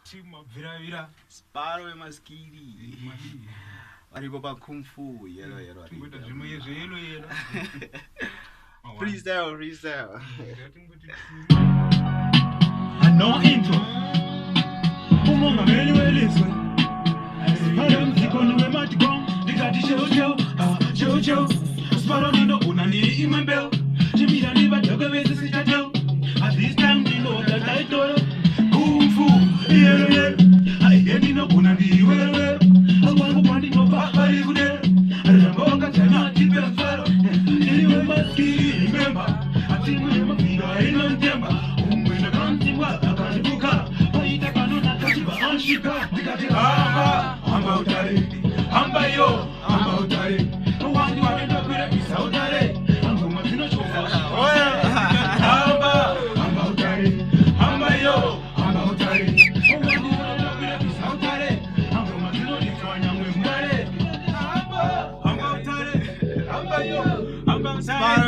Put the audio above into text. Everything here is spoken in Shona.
Team of Vira Sparooh Wemaskiri. Ariboba Kung Fu. Yellow. Freestyle. And no intro. Umonga meli welizwe. Sparooh mzikoni wemati gong. Digati Jojo. Sparooh nino unani imembeo. Jimira niba doga wezi sijateo. At this time nino the title. Kung Fu. Yellow. I nino unani wewe. Awangu pandi no bakari gude. Ramboka chanya tipe mfaro. Ili Wemaskiri remember. Atimu yema figa ino njemba. Umwena kanti wa akanibuka. Paita kanuna kachiba anshika. Digati amba utare. Amba yo, amba utare. Wangi wapenda kure pisa utare. Anguma tino chofa. Amba utare. Amba yo, amba utare. Wangi wapenda kure pisa utare. Anguma tino nifanya mwembare. Amba utare. Amba yo, amba utare.